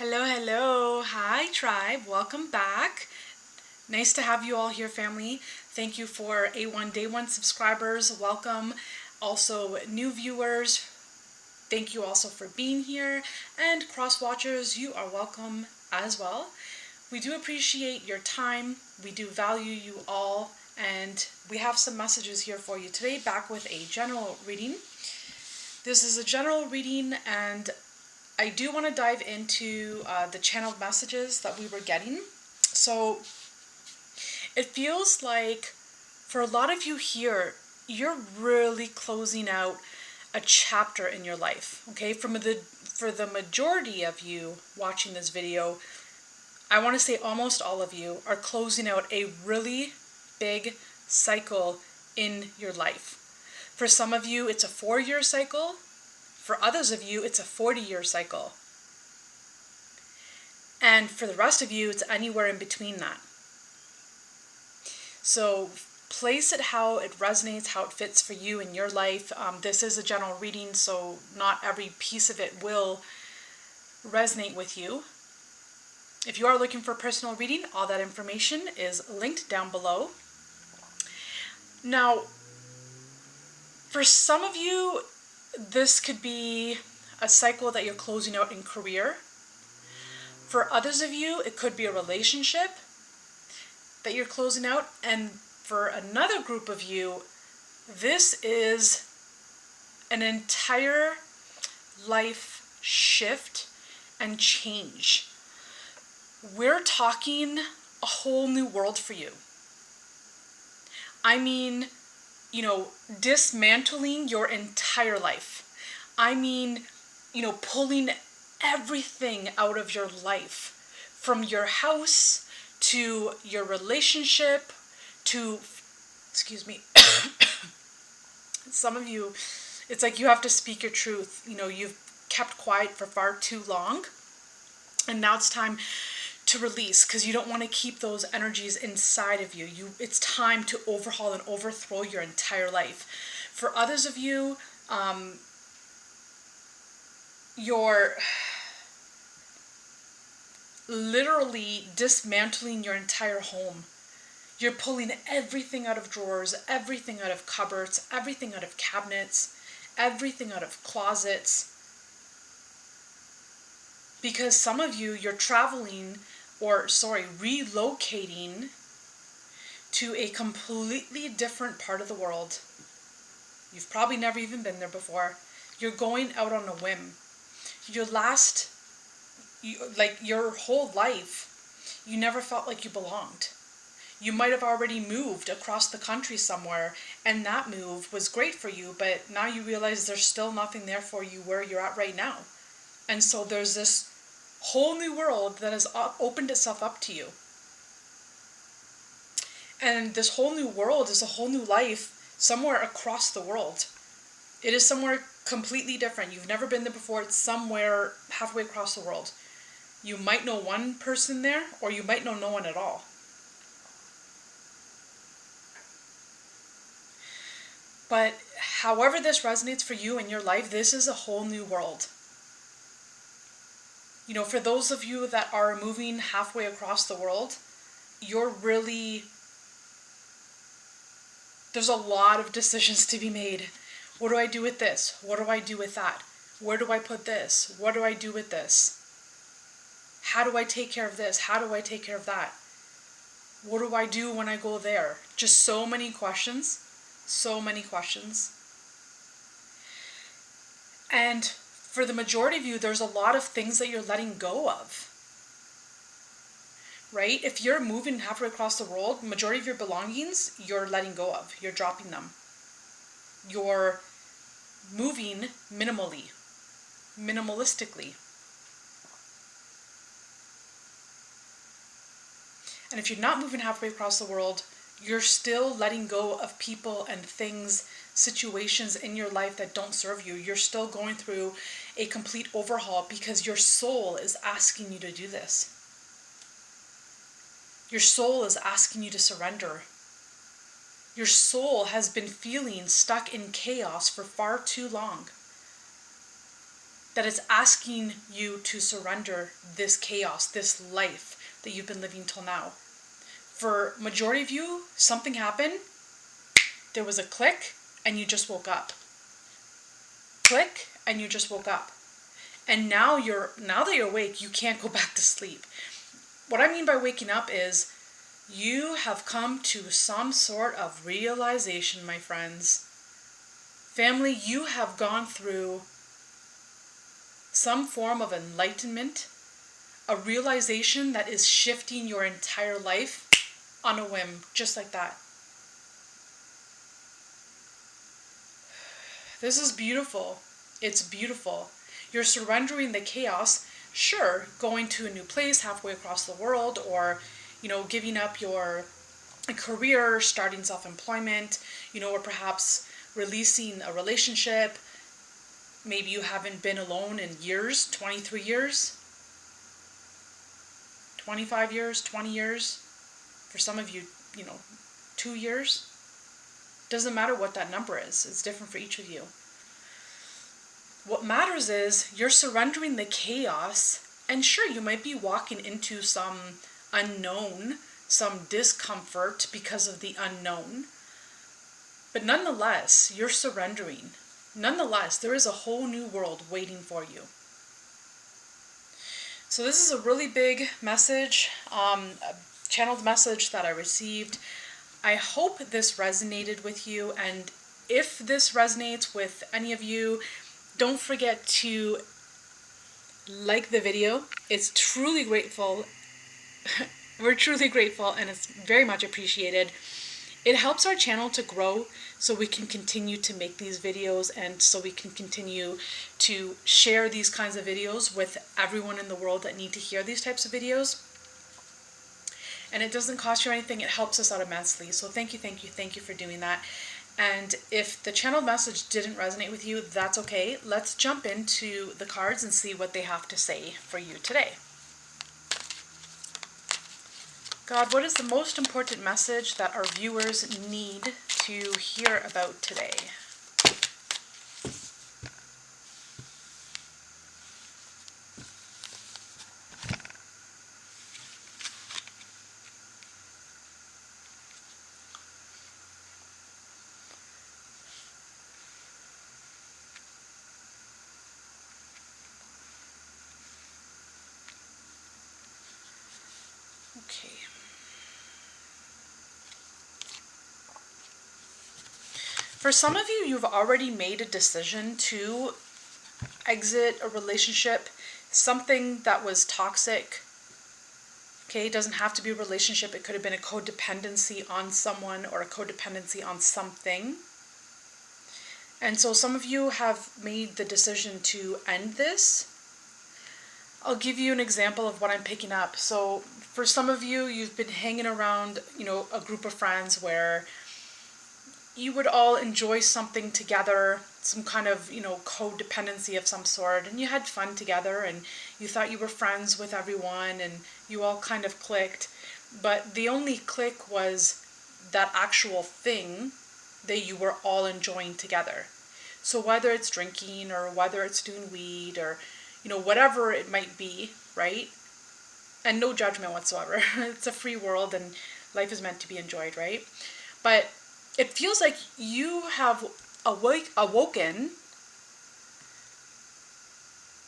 Hello, hello. Hi, tribe. Welcome back. Nice to have you all here, family. Thank you for A1 Day 1 subscribers. Welcome. Also, new viewers. Thank you also for being here. And cross watchers, you are welcome as well. We do appreciate your time. We do value you all. And we have some messages here for you today, back with a general reading. This is a general reading, and I do want to dive into the channeled messages that we were getting. So it feels like for a lot of you here, you're really closing out a chapter in your life. Okay, for the majority of you watching this video, I want to say almost all of you are closing out a really big cycle in your life. For some of you, it's a 4-year cycle. For others of you, it's a 40-year cycle. And for the rest of you, it's anywhere in between that. So place it how it resonates, how it fits for you in your life. This is a general reading, so not every piece of it will resonate with you. If you are looking for a personal reading, all that information is linked down below. Now, for some of you, this could be a cycle that you're closing out in career. For others of you, it could be a relationship that you're closing out. And for another group of you, this is an entire life shift and change. We're talking a whole new world for you. I mean, dismantling your entire life. I mean, pulling everything out of your life, from your house to your relationship to, some of you, it's like you have to speak your truth. You've kept quiet for far too long, and now it's time to release, because you don't want to keep those energies inside of you. It's time to overhaul and overthrow your entire life. For others of you, you're literally dismantling your entire home. You're pulling everything out of drawers, everything out of cupboards, everything out of cabinets, everything out of closets. Because some of you, you're relocating to a completely different part of the world. You've probably never even been there before. You're going out on a whim. Your whole life, you never felt like you belonged. You might have already moved across the country somewhere, and that move was great for you, but now you realize there's still nothing there for you where you're at right now. And so there's this whole new world that has opened itself up to you. And this whole new world is a whole new life somewhere across the world. It is somewhere completely different. You've never been there before. It's somewhere halfway across the world. You might know one person there, or you might know no one at all. But however this resonates for you in your life, this is a whole new world. For those of you that are moving halfway across the world, there's a lot of decisions to be made. What do I do with this? What do I do with that? Where do I put this? What do I do with this? How do I take care of this? How do I take care of that? What do I do when I go there? Just so many questions. So many questions. And for the majority of you, there's a lot of things that you're letting go of. Right? If you're moving halfway across the world, majority of your belongings, you're letting go of. You're dropping them. You're moving minimalistically. And if you're not moving halfway across the world, you're still letting go of people and things, situations in your life that don't serve you. You're still going through a complete overhaul because your soul is asking you to do this. Your soul is asking you to surrender. Your soul has been feeling stuck in chaos for far too long. that is asking you to surrender this chaos, this life that you've been living till now. For majority of you, something happened, there was a click, and you just woke up. Click, and you just woke up. And now that you're awake, you can't go back to sleep. What I mean by waking up is you have come to some sort of realization, my friends. Family, you have gone through some form of enlightenment, a realization that is shifting your entire life on a whim, just like that. This is beautiful. It's beautiful. You're surrendering the chaos, sure, going to a new place halfway across the world, or, giving up your career, starting self-employment, or perhaps releasing a relationship. Maybe you haven't been alone in years, 23 years, 25 years, 20 years. For some of you, 2 years. Doesn't matter what that number is. It's different for each of you. What matters is you're surrendering the chaos, and sure, you might be walking into some unknown, some discomfort because of the unknown, but nonetheless, you're surrendering. Nonetheless, there is a whole new world waiting for you. So this is a really big message, a channeled message that I received. I hope this resonated with you, and if this resonates with any of you, don't forget to like the video. It's truly grateful. We're truly grateful, and it's very much appreciated. It helps our channel to grow so we can continue to make these videos, and so we can continue to share these kinds of videos with everyone in the world that need to hear these types of videos. And it doesn't cost you anything. It helps us out immensely. So thank you for doing that. And if the channel message didn't resonate with you, that's okay. Let's jump into the cards and see what they have to say for you today. God, what is the most important message that our viewers need to hear about today? Okay. For some of you, you've already made a decision to exit a relationship, something that was toxic. Okay, it doesn't have to be a relationship. It could have been a codependency on someone or a codependency on something. And so some of you have made the decision to end this. I'll give you an example of what I'm picking up. So for some of you, you've been hanging around, a group of friends where you would all enjoy something together, some kind of, codependency of some sort, and you had fun together, and you thought you were friends with everyone, and you all kind of clicked. But the only click was that actual thing that you were all enjoying together. So whether it's drinking, or whether it's doing weed, or whatever it might be, right? And no judgment whatsoever. It's a free world, and life is meant to be enjoyed, right? But it feels like you have awoken,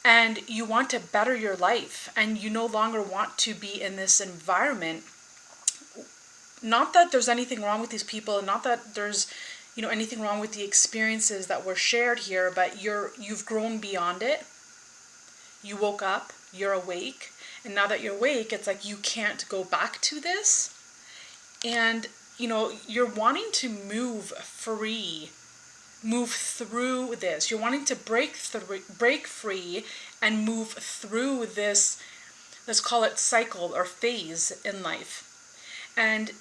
and you want to better your life, and you no longer want to be in this environment. Not that there's anything wrong with these people, and not that there's anything wrong with the experiences that were shared here, but you've grown beyond it. You woke up, you're awake, and now that you're awake, it's like you can't go back to this. And you're wanting to move free, move through this. You're wanting to break free and move through this, let's call it cycle or phase in life. And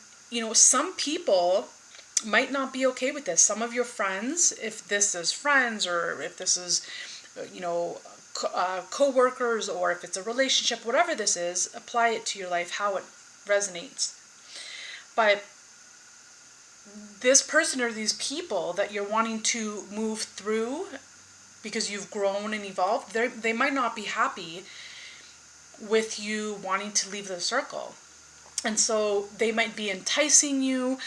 some people might not be okay with this. Some of your friends, if this is friends, or if this is co-workers, or if it's a relationship, whatever this is, apply it to your life, how it resonates. But this person or these people that you're wanting to move through because you've grown and evolved. They might not be happy with you wanting to leave the circle. And so they might be enticing you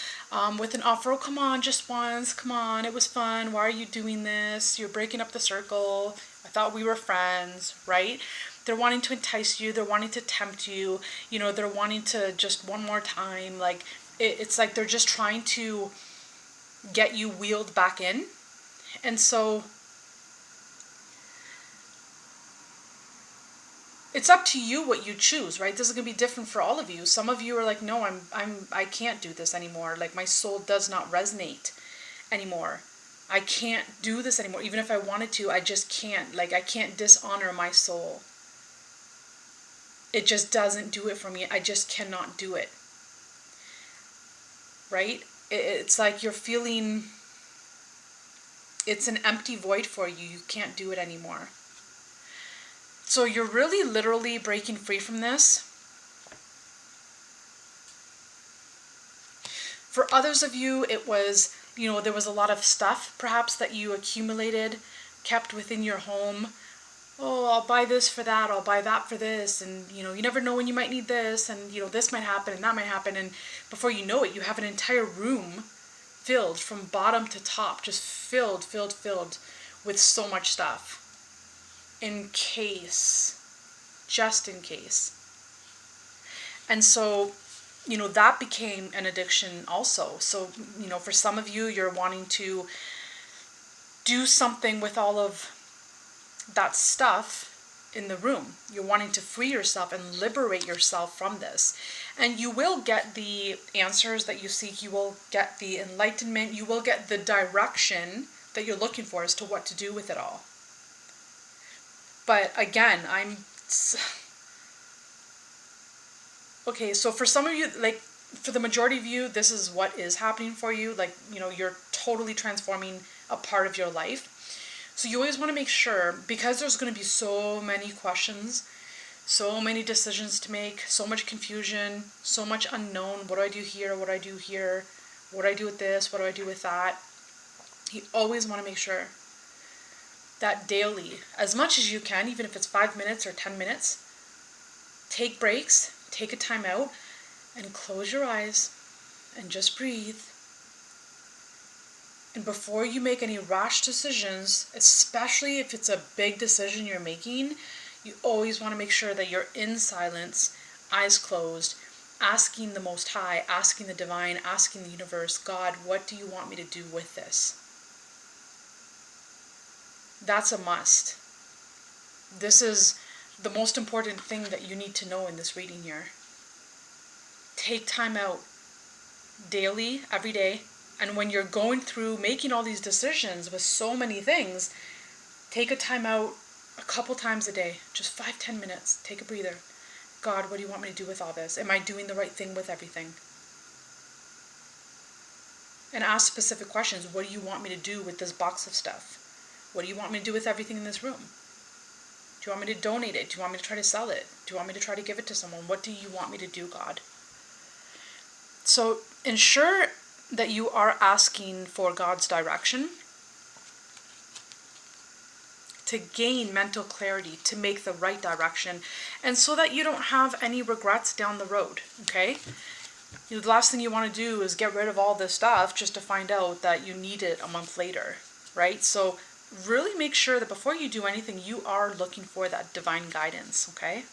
with an offer. Oh, come on, just once. Come on, it was fun. Why are you doing this? You're breaking up the circle. I thought we were friends, right? They're wanting to entice you. They're wanting to tempt you. You know, they're wanting to just one more time. Like, it's like they're just trying to get you wheeled back in. And so it's up to you what you choose, right? This is going to be different for all of you. Some of you are like, no, I can't do this anymore. Like, my soul does not resonate anymore. I can't do this anymore. Even if I wanted to, I just can't. Like, I can't dishonor my soul. It just doesn't do it for me. I just cannot do it. Right? It's like you're feeling, it's an empty void for you. You can't do it anymore. So you're really literally breaking free from this. For others of you, it was, you know, there was a lot of stuff perhaps that you accumulated, kept within your home. Oh, I'll buy this for that, I'll buy that for this, and you know, you never know when you might need this, and you know, this might happen and that might happen, and before you know it, you have an entire room filled from bottom to top, just filled with so much stuff. In case, just in case. And so, you know, that became an addiction also. So, you know, for some of you, you're wanting to do something with all of that stuff in the room. You're wanting to free yourself and liberate yourself from this. And you will get the answers that you seek. You will get the enlightenment. You will get the direction that you're looking for as to what to do with it all. But again, okay, so for some of you, like for the majority of you, this is what is happening for you. Like, you know, you're totally transforming a part of your life. So you always want to make sure, because there's going to be so many questions, so many decisions to make, so much confusion, so much unknown. What do I do here? What do I do here? What do I do with this? What do I do with that? You always want to make sure that daily, as much as you can, even if it's 5 minutes or 10 minutes, take breaks, take a time out, and close your eyes and just breathe. And before you make any rash decisions, especially if it's a big decision you're making, you always want to make sure that you're in silence, eyes closed, asking the Most High, asking the Divine, asking the universe, God, what do you want me to do with this? That's a must. This is the most important thing that you need to know in this reading here. Take time out daily, every day, and when you're going through making all these decisions with so many things, take a time out a couple times a day, just 5-10 minutes. Take a breather. God, what do you want me to do with all this? Am I doing the right thing with everything? And ask specific questions. What do you want me to do with this box of stuff? What do you want me to do with everything in this room? Do you want me to donate it? Do you want me to try to sell it? Do you want me to try to give it to someone? What do you want me to do, God? So ensure that you are asking for God's direction to gain mental clarity, to make the right direction, and so that you don't have any regrets down the road, okay? You know, the last thing you want to do is get rid of all this stuff just to find out that you need it a month later, right? So really make sure that before you do anything, you are looking for that divine guidance, okay?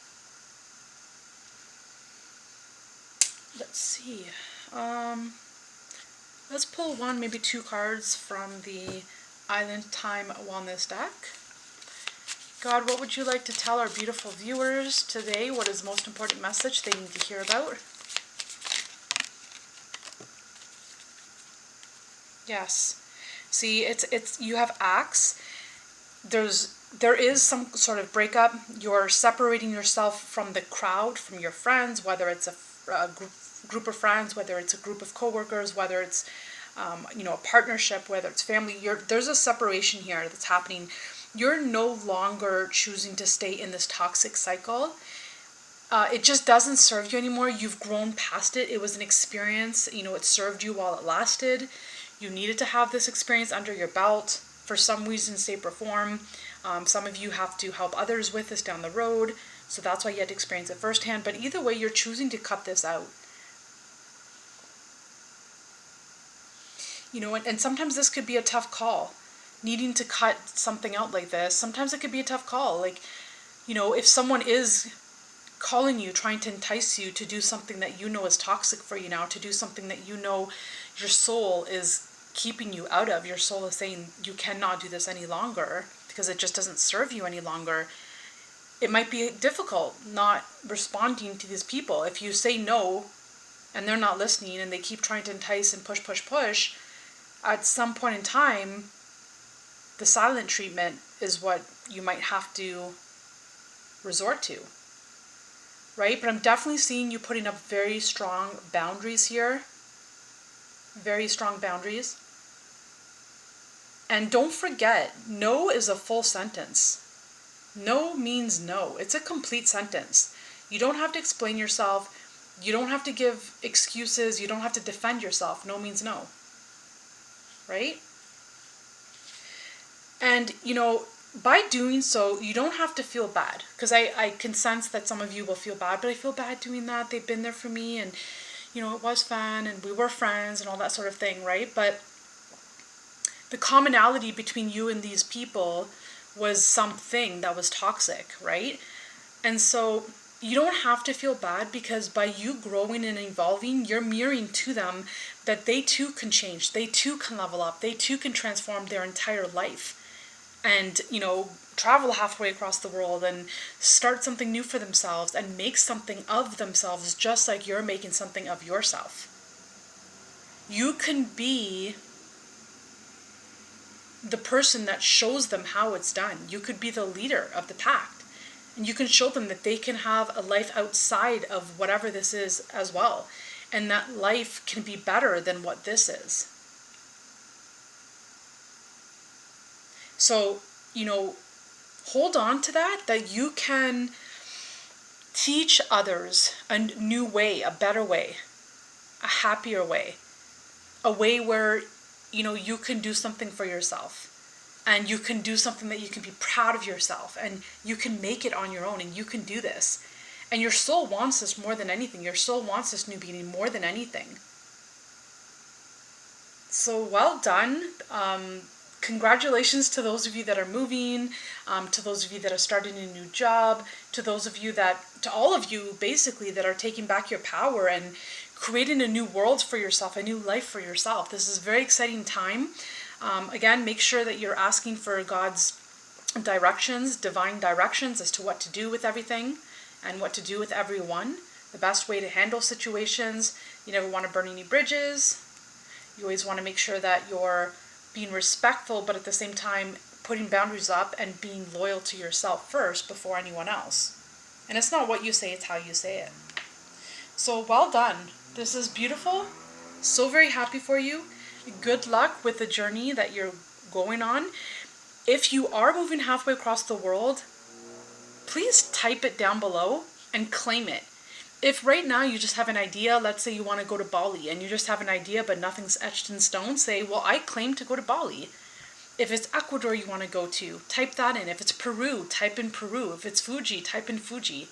Let's see. Let's pull one, maybe 2 cards from the Island Time Wellness deck. God, what would you like to tell our beautiful viewers today? What is the most important message they need to hear about? Yes. See, it's you have acts. There is some sort of breakup. You're separating yourself from the crowd, from your friends, whether it's a group of friends, whether it's a group of coworkers, whether it's a partnership, whether it's family. There's a separation here that's happening. You're no longer choosing to stay in this toxic cycle. It just doesn't serve you anymore. You've grown past it. It was an experience. It served you while it lasted. You needed to have this experience under your belt. for some reason, shape, or form. Some of you have to help others with this down the road, so that's why you had to experience it firsthand. But either way, you're choosing to cut this out. You know, and sometimes this could be a tough call. Needing to cut something out like this, sometimes it could be a tough call. Like, you know, if someone is calling you, trying to entice you to do something that you know is toxic for you now, to do something that you know your soul is keeping you out of, your soul is saying you cannot do this any longer because it just doesn't serve you any longer, it might be difficult not responding to these people. If you say no and they're not listening and they keep trying to entice and push, at some point in time, the silent treatment is what you might have to resort to, right? But I'm definitely seeing you putting up very strong boundaries here. Very strong boundaries. And don't forget, no is a full sentence. No means no. It's a complete sentence. You don't have to explain yourself. You don't have to give excuses. You don't have to defend yourself. No means no. Right? And, you know, by doing so, you don't have to feel bad. Because I can sense that some of you will feel bad, but I feel bad doing that. They've been there for me, and, you know, it was fun, and we were friends, and all that sort of thing, right? But the commonality between you and these people was something that was toxic, right? And so you don't have to feel bad, because by you growing and evolving, you're mirroring to them that they too can change. They too can level up. They too can transform their entire life. And, you know, travel halfway across the world and start something new for themselves and make something of themselves, just like you're making something of yourself. You can be the person that shows them how it's done. You could be the leader of the pack. And you can show them that they can have a life outside of whatever this is as well. And that life can be better than what this is. So, you know, hold on to that you can teach others a new way, a better way, a happier way, a way where, you know, you can do something for yourself, and you can do something that you can be proud of yourself, and you can make it on your own, and you can do this. And your soul wants this more than anything. Your soul wants this new beginning more than anything. So well done. Congratulations to those of you that are moving, to those of you that are starting a new job, to those of you that, to all of you basically, that are taking back your power and creating a new world for yourself, a new life for yourself. This is a very exciting time. Again, make sure that you're asking for God's directions, divine directions as to what to do with everything and what to do with everyone. The best way to handle situations. You never want to burn any bridges. You always want to make sure that you're being respectful, but at the same time putting boundaries up and being loyal to yourself first before anyone else. And it's not what you say, it's how you say it. So well done. This is beautiful. So very happy for you. Good luck with the journey that you're going on. If you are moving halfway across the world, please type it down below and claim it. If right now you just have an idea, let's say you want to go to Bali and you just have an idea but nothing's etched in stone, say, well, I claim to go to Bali. If it's Ecuador you want to go to, type that in. If it's Peru, type in Peru. If it's Fuji, type in Fuji.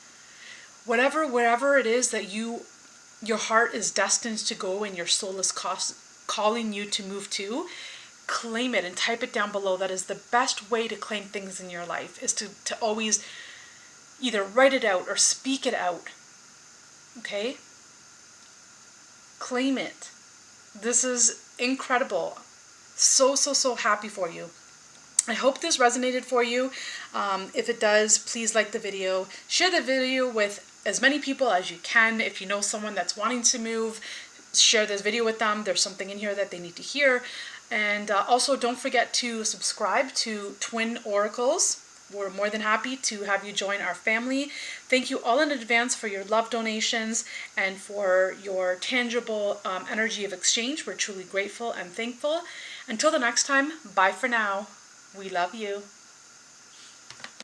Wherever it is that your heart is destined to go and your soul is calling you to move to, claim it and type it down below. That is the best way to claim things in your life, is to always either write it out or speak it out. Okay? Claim it. This is incredible. So happy for you. I hope this resonated for you. If it does, please like the video. Share the video with as many people as you can. If you know someone that's wanting to move, share this video with them. There's something in here that they need to hear. And also don't forget to subscribe to Twin Oracles. We're more than happy to have you join our family. Thank you all in advance for your love donations and for your tangible energy of exchange. We're truly grateful and thankful. Until the next time, bye for now. We love you.